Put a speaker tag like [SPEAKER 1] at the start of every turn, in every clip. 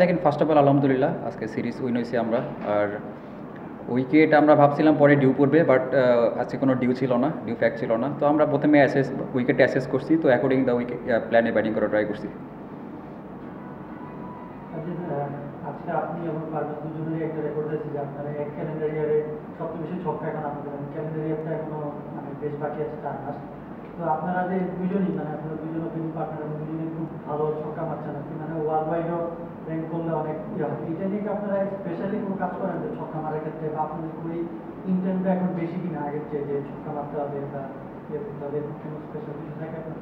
[SPEAKER 1] দেখেন, first of all আলহামদুলিল্লাহ আজকে সিরিজ উইন হয়েছি আমরা। আর উইকেট আমরা ভাবছিলাম পরে ডিউ পড়বে, বাট আজকে কোনো ডিউ ছিল না, ডিউ ফ্যাক্ট ছিল না। তো আমরা প্রথমে উইকেট অ্যাসেস করছি, তো অ্যাকর্ডিং দ্য উইকেট প্ল্যানে ব্যাটিং করা ট্রাই করছি।
[SPEAKER 2] আজকে আপনি এবং পারভেজ দুজনেরই একটা রেকর্ড আছে যে আপনারা এক ক্যালেন্ডার ইয়ারে সবচেয়ে বেশি ছক্কা এখন আপনাদের ক্যালেন্ডার ইয়ারটা এখনো মানে বেশ বাকি আছে 4 মাস। তো আপনারা যে দুজনই মানে আপনারা দুজন ওপেনিং পার্টনার এবং দুজনেই খুব ভালো ছক্কা মারছেন আপনি, মানে ওয়ার্ল্ড ওয়াইডও র্যাঙ্ক করলে অনেক ইয়ে হবে। এটা নিয়ে কি আপনারা স্পেশালি কোনো কাজ করেন যে ছক্কা মারার ক্ষেত্রে, বা আপনাদের খুবই ইন্টেন্টটা এখন বেশি কিনা আগের চেয়ে যে ছক্কা মারতে হবে বা ইয়ে করতে হবে, কোনো স্পেশাল কিছু থাকে আপনার?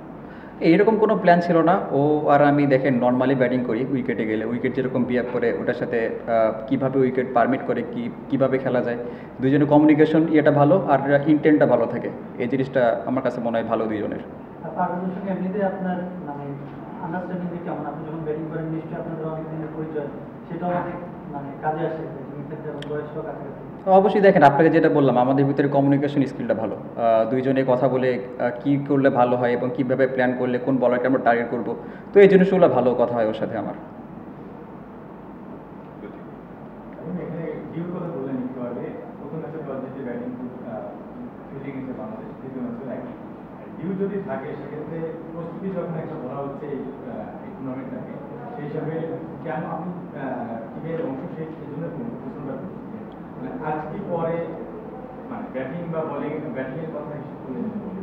[SPEAKER 1] এইরকম কোনো প্ল্যান ছিল না। ও আর আমি দেখেন নর্মালি ব্যাটিং করি, উইকেটে গেলে উইকেট যেরকম বিহেভ করে ওটার সাথে কীভাবে উইকেট পারমিট করে কীভাবে খেলা যায়, দুজনের কমিউনিকেশন ইয়েটা ভালো আর ইন্টেন্টটা ভালো থাকে। এই জিনিসটা আমার কাছে মনে হয় ভালো দুজনের।
[SPEAKER 2] আর পারভেজের সঙ্গে এমনিতে আপনার মানে আন্ডারস্ট্যান্ডিং কেমন? আপনি যখন ব্যাটিং করেন নিশ্চয়ই আপনাদের অনেক দিনের পরিচয়, সেটাও অনেক মানে কাজে আসে ব্যাটিংয়ের ক্ষেত্রে এবং বয়সটাও কাছাকাছি।
[SPEAKER 1] অবশ্যই দেখেন, আপনাকে যেটা বললাম আমাদের ভিতরে কমিউনিকেশন স্কিলটা ভালো। দুইজনে কথা বলে কী করলে ভালো হয় এবং কীভাবে প্ল্যান করলে কোন বলারকে আমরা টার্গেট করবো, তো এই জিনিসগুলো ভালো কথা হয় ওর সাথে আমার।
[SPEAKER 3] যদি থাকে সেক্ষেত্রে প্রস্তুতি যখন একটা বলা হচ্ছে এই টুর্নামেন্টটাকে, সেই হিসাবে কেন আপনি টিমের অংশ সেই জন্য প্রশ্নটা মানে আজকে পরে মানে ব্যাটিং বা বোলিং ব্যাটিংয়ের কথা বলে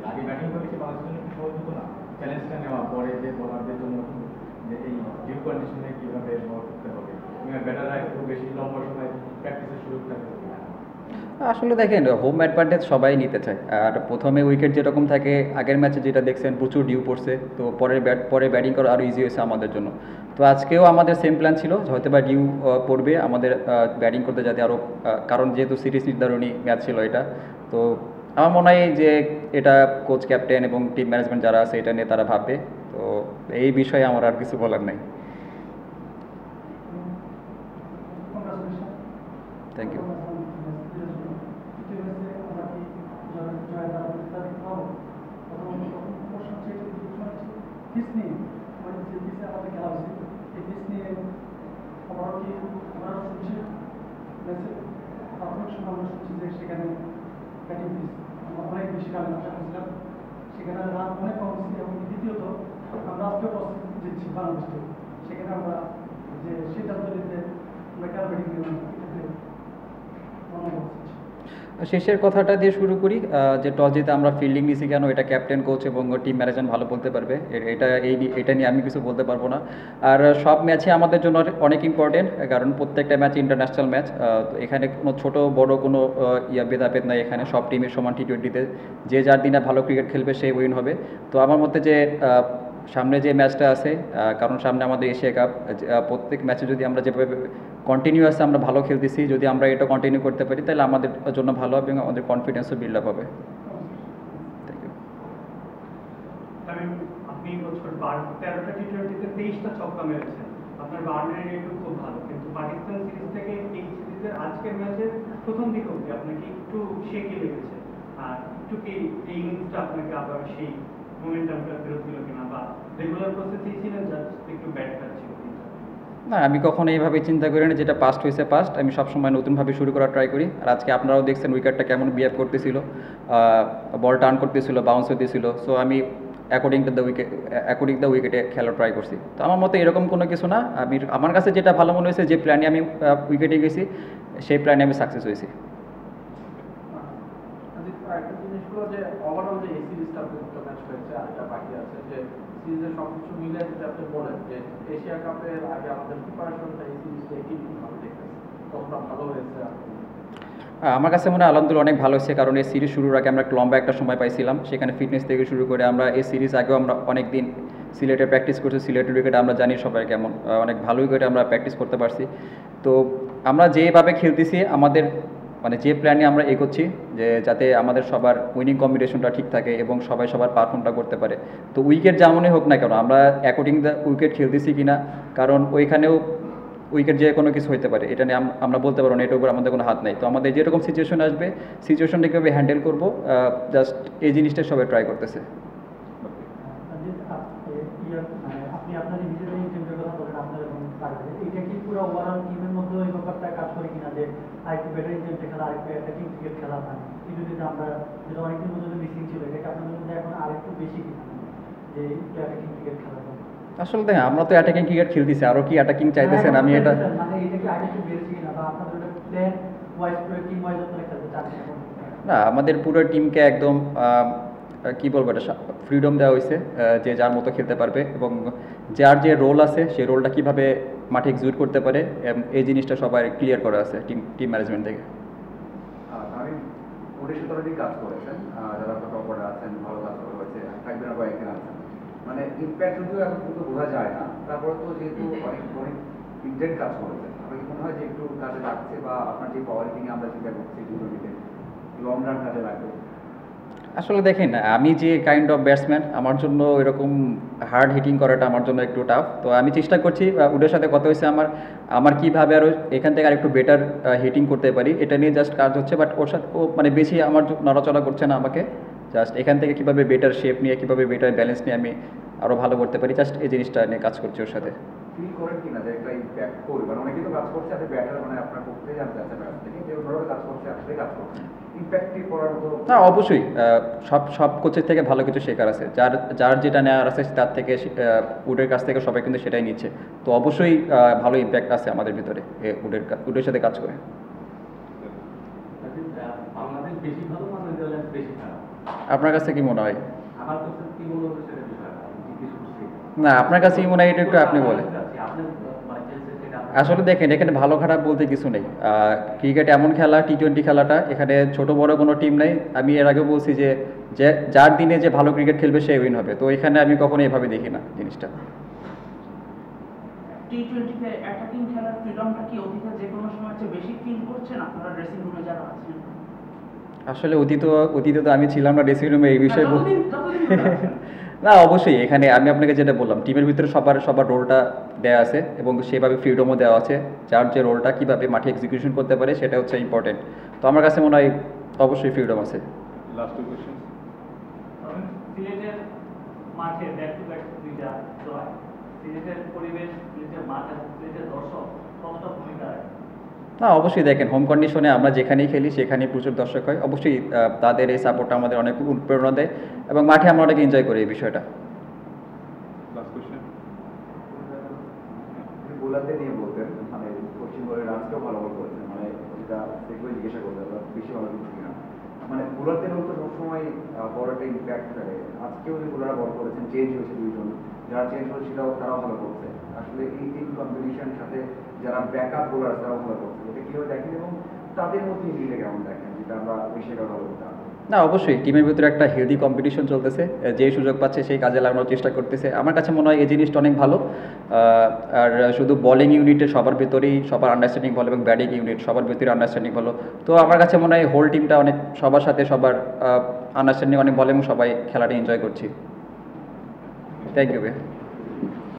[SPEAKER 3] আগে ব্যাটিং করলে কি বাংলাদেশের জন্য একটু সহজ হতো না চ্যালেঞ্জটা নেওয়া, পরে যে বোলারদের জন্য যে এই ডিউ কন্ডিশনে কীভাবে বল করতে হবে, ব্যাটাররা একটু বেশি লম্বা সময় প্র্যাকটিসের সুযোগ থাকে?
[SPEAKER 1] আসলে দেখেন, হোম অ্যাডভান্টেজ সবাই নিতে চায়। আর প্রথমে উইকেট যেরকম থাকে আগের ম্যাচে যেটা দেখছেন প্রচুর ডিউ পড়ছে, তো পরে ব্যাটিং করা আরও ইজি হয়েছে আমাদের জন্য। তো আজকেও আমাদের সেম প্ল্যান ছিল, হয়তো বা ডিউ পড়বে আমাদের ব্যাটিং করতে যাতে আরও, কারণ যেহেতু সিরিজ নির্ধারণী ম্যাচ ছিল এটা। তো আমার মনে হয় যে এটা কোচ ক্যাপ্টেন এবং টিম ম্যানেজমেন্ট যারা আছে এটা নিয়ে তারা ভাববে। তো এই বিষয়ে আমার আর কিছু বলার নেই। Thank you.
[SPEAKER 2] সেখানে অনেক বেশি রান আশা করছিলাম, সেখানে রান অনেক কম ছিল এবং দ্বিতীয়ত আমরা আজকে টস জিতছি বাংলাদেশকে, সেখানে আমরা যে সিদ্ধান্ত নিতে আমরা কেন ব্যাটিং
[SPEAKER 1] শেষের কথাটা দিয়ে শুরু করি, যে টস জিতে আমরা ফিল্ডিং নিয়েছি কেন, এটা ক্যাপ্টেন কোচ এবং টিম ম্যানেজমেন্ট ভালো বলতে পারবে। এটা নিয়ে আমি কিছু বলতে পারবো না। আর সব ম্যাচে আমাদের জন্য অনেক ইম্পর্টেন্ট, কারণ প্রত্যেকটা ম্যাচ ইন্টারন্যাশনাল ম্যাচ। এখানে কোনো ছোট বড় কোনো ভেদাভেদ নাই, এখানে সব টিমের সমান টি20তে যে যার দিনে ভালো ক্রিকেট খেলবে সেই উইন হবে। তো আমার মতে যে সামনে যে ম্যাচটা আছে, কারণ সামনে আমাদের এশিয়া কাপ, প্রত্যেক ম্যাচে যদি আমরা যেভাবে কন্টিনিউয়াসলি আমরা ভালো খেলতেছি, যদি আমরা এটা কন্টিনিউ করতে পারি তাহলে আমাদের জন্য ভালো হবে এবং আমাদের কনফিডেন্সও বিল্ড আপ হবে। Thank you.
[SPEAKER 4] আপনি বছর 13টা টি20তে 23টা ছক্কা মেরেছেন, আপনার বাউন্ডারি রেটও খুব ভালো, কিন্তু পাকিস্তান সিরিজ থেকে এই সিরিজের আজকের ম্যাচের প্রথম দিকে অবধি আপনাকে একটু শেকি লেগেছে, আর একটু কি এই ইনিংসটা আপনাকে আবার সেই মোমেন্টামটা ফেরত দিল কিনা, বা রেগুলার প্রসেসেই ছিলেন জাস্ট একটু ব্যাট খাচ্ছিল?
[SPEAKER 1] না, আমি কখনো এইভাবে চিন্তা করি না, যেটা পাস্ট হয়েছে পাস্ট, আমি সবসময় নতুনভাবে শুরু করার ট্রাই করি। আর আজকে আপনারাও দেখছেন উইকেটটা কেমন বিহেভ করতেছিল, বল টার্ন করতেছিল, বাউন্স হতেছিল। সো আমি অ্যাকর্ডিং দ্য উইকেটে খেলা ট্রাই করছি। তো আমার মতে এরকম কোনো কিছু না, আমার কাছে যেটা ভালো মনে হয়েছে, যে প্ল্যানে আমি উইকেটে গেছি সেই প্ল্যানে আমি সাকসেস হয়েছি।
[SPEAKER 5] একটা জিনিসগুলো যে ওভারঅল যে এই সিরিজটা ম্যাচ হয়েছে আর এটা বাকি আছে, যে সিরিজের সবকিছু মিলে যদি আপনি বলেন যে এশিয়া কাপের আগে আমাদের প্রিপারেশনটা এই সিরিজটা কীভাবে দেখতেছে, কতটা ভালো হয়েছে?
[SPEAKER 1] আমার কাছে মনে হয় আলহামদুলিল্লাহ অনেক ভালো হয়েছে, কারণ এই সিরিজ শুরুর আগে আমরা লম্বা একটা সময় পাইছিলাম, সেখানে ফিটনেস থেকে শুরু করে আমরা এই সিরিজ আগেও আমরা অনেক দিন সিলেটে প্র্যাকটিস করছি। সিলেটের উইকেটে আমরা জানি সবাই কেমন, অনেক ভালো উইকেটে আমরা প্র্যাকটিস করতে পারছি। তো আমরা যেভাবে খেলতেছি, আমাদের মানে যে প্ল্যানে আমরা এগোচ্ছি, যে যাতে আমাদের সবার উইনিং কম্বিনেশনটা ঠিক থাকে এবং সবাই সবার পারফর্মটা করতে পারে। তো উইকেট যেমনই হোক না কেন, আমরা অ্যাকর্ডিং দ্য উইকেট খেলতেছি কিনা, কারণ ওইখানেও উইকেট যে কোনো কিছু হতে পারে, এটা নিয়ে আমরা বলতে পারবো না, এটার উপর আমাদের কোনো হাত নেই। তো আমাদের যেরকম সিচুয়েশন আসবে, সিচুয়েশনটা কীভাবে হ্যান্ডেল করবো, জাস্ট এই জিনিসটা সবাই ট্রাই করতেছে।
[SPEAKER 2] মানে আপনি আপনাদের নিজেদের টিমের কথা বলেন আপনার এবং পারবেন, এটা কি পুরো ওভারঅল টিমের মধ্যে ওই ব্যাপারটা কাজ করে কিনা যে আরেকটু বেটার ইন্টেন্টে খেলা, আরেকটু অ্যাটাকিং ক্রিকেট খেলা হয় কিন্তু যদি আমরা যেটা অনেকদিন পর্যন্ত মিসিং ছিল, এটাকে আপনাদের মধ্যে এখন আরেকটু বেশি কিনা যে অ্যাটাকিং ক্রিকেট খেলা হয়?
[SPEAKER 1] আসলে দেখেন আমরা তো অ্যাটাকিং ক্রিকেট খেলতেছি, আরও কি অ্যাটাকিং চাইতেছেন? আমি এটা
[SPEAKER 2] মানে এটা কি আগে একটু বেড়েছে কিনা বা আপনাদের ওটা প্ল্যান ওয়াইজ করে টিম ওয়াইজ আপনারা খেলতে চান এখন?
[SPEAKER 1] না, আমাদের পুরো টিমকে একদম কি বলবো এটা ফ্রিডম দেওয়া হয়েছে, যে যার মতো খেলতে পারবে এবং যার যে রোল আছে সেই রোলটা কীভাবে মাঠে এক্সিকিউট করতে পারে এই জিনিসটা সবাই ক্লিয়ার করা আছে টিম ম্যানেজমেন্ট থেকে।
[SPEAKER 6] আমি ওদের সাথে অলরেডি কাজ করেছেন, যারা টপারে আছেন ভালো কাজ করা হয়েছে, থাকবেন কয়েকদিন আছেন, মানে ইম্প্যাক্ট যদিও এখন কিন্তু বোঝা যায় না, তারপরে তো যেহেতু অনেক অনেক ইন্টেন্ট কাজ করেছেন, আমার কি মনে হয় যে একটু কাজে লাগছে বা আপনার যে পাওয়ার হিটিংয়ে আমরা চিন্তা করছি দুটোটিতে লং রান কাজে লাগবে?
[SPEAKER 1] আসলে দেখেন, আমি যে কাইন্ড অফ ব্যাটসম্যান, আমার জন্য এরকম হার্ড হিটিং করাটা আমার জন্য একটু টাফ। তো আমি চেষ্টা করছি, ওদের সাথে কথা হয়েছে আমার কীভাবে আরও এখান থেকে আরেকটু বেটার হিটিং করতে পারি, এটা নিয়ে জাস্ট কাজ হচ্ছে। বাট ওর সাথে ও মানে বেশি আমার নড়াচড়া করছে না আমাকে, জাস্ট এখান থেকে কীভাবে বেটার শেপ নিয়ে কীভাবে বেটার ব্যালেন্স নিয়ে আমি আরও ভালো করতে পারি, জাস্ট এই জিনিসটা নিয়ে কাজ করছি ওর সাথে।
[SPEAKER 6] ফিল করেন কিনা যে একটা ইম্প্যাক্ট করবে, মানে অনেকেই তো কাজ করছে, আপনি ব্যাটার মানে আপনার পক্ষে জানতে আছে ব্যাটস থেকে যে ওনারাও কাজ করছে, আসলে কাজ করছে ইম্প্যাক্টটি করার মতো।
[SPEAKER 1] না, অবশ্যই সব কোচের থেকে ভালো কিছু শেখার আছে, যার যেটা নেওয়ার আছে তার থেকে উডের কাছ থেকে সবাই কিন্তু সেটাই নিচ্ছে। তো অবশ্যই ভালো ইম্প্যাক্ট আছে আমাদের ভিতরে উডের সাথে কাজ করে।
[SPEAKER 3] বাংলাদেশ বেশি ভালো না নেদারল্যান্ডস বেশি খারাপ?
[SPEAKER 1] আপনার কাছে কি মনে হয়?
[SPEAKER 3] আমার কাছে কি মনে হচ্ছে সেটা বিষয় না, আমি জিজ্ঞেস করছি।
[SPEAKER 1] না, আপনার কাছে কি মনে হয় এটা একটু আপনি বলেন।
[SPEAKER 3] আপনি মানে খেলছে সেটা
[SPEAKER 1] আসলে দেখেন, এখানে ভালো খারাপ বলতে কিছু নেই। ক্রিকেট এমন খেলা, টি-20 খেলাটা, এখানে ছোট বড় কোনো টিম নেই। আমি এর আগে বলছি যে যার দিনে যে ভালো ক্রিকেট খেলবে সে উইন হবে। তো এখানে আমি কখনো এভাবে দেখি না জিনিসটা।
[SPEAKER 7] টি-20তে অ্যাটাকিং খেলার ফ্রিডমটা কি অতীতে যে কোনো সময় চেয়ে বেশি ফিল করছেন আপনারা ড্রেসিং রুমে যারা আছেন?
[SPEAKER 1] আসলে অতীতে তো আমি ছিলাম না ড্রেসিং রুমে, এই বিষয়ে
[SPEAKER 7] যতদিন ধরে আছেন।
[SPEAKER 1] না, অবশ্যই এখানে আমি আপনাকে যেটা বললাম, টিমের ভিতরে সবার রোলটা দেওয়া আছে এবং সেভাবে ফ্রিডমও দেওয়া আছে। যার যে রোলটা কীভাবে মাঠে এক্সিকিউশন করতে পারে সেটা হচ্ছে ইম্পর্টেন্ট। তো আমার কাছে মনে হয় অবশ্যই ফ্রিডম আছে।
[SPEAKER 3] Last two question.
[SPEAKER 8] সিলেটের মাঠে ব্যাক টু ব্যাক দুইটা জয়, সিলেটের পরিবেশ, সিলেটের মাঠ এবং সিলেটের দর্শক কতটা ভূমিকা রাখে?
[SPEAKER 1] না, অবশ্যই দেখেন, হোম কন্ডিশনে আমরা যেখানেই খেলি সেখানেই প্রচুর দর্শক হয়। অবশ্যই তাদের এই সাপোর্টটা আমাদের অনেক অনুপ্রেরণা দেয় এবং মাঠে আমরা অনেক এনজয় করি এই বিষয়টা।
[SPEAKER 3] Last question.
[SPEAKER 6] বোলারদের নিয়ে বলতেন, মানে পশ্চিমবঙ্গের রাজকেও ভালো বল করেছেন, মানে যেটা সেগুলো জিজ্ঞাসা করতেন বেশি ভালো কিছু কিনা, মানে বোলারদের তো সবসময় বড় একটা ইম্প্যাক্ট ফেলে। আজকেও যে বোলাররা বল করেছেন, চেঞ্জ হয়েছে দুইজন, যারা চেঞ্জ হয়েছে তারাও ভালো করছে। আসলে এই কম্পিটিশন সাথে যারা ব্যাকআপ বোলার তারাও ভালো করছে, এটা কীভাবে দেখেন এবং তাদের মধ্যে মিলে কেমন দেখেন, যেটা আমরা বেশি ভালো করতাম?
[SPEAKER 1] না, অবশ্যই টিমের ভিতরে একটা হেলদি কম্পিটিশন চলতেছে, যে সুযোগ পাচ্ছে সেই কাজে লাগানোর চেষ্টা করতেছে। আমার কাছে মনে হয় এই জিনিসটা অনেক ভালো। আর শুধু বলিং ইউনিটে সবার ভিতরেই সবার আন্ডারস্ট্যান্ডিং ভালো এবং ব্যাটিং ইউনিট সবার ভিতরে আন্ডারস্ট্যান্ডিং ভালো। তো আমার কাছে মনে হয় হোল টিমটা অনেক সবার সাথে সবার আন্ডারস্ট্যান্ডিং অনেক ভালো এবং সবাই খেলাটা এনজয় করছি। থ্যাংক ইউ ভাই।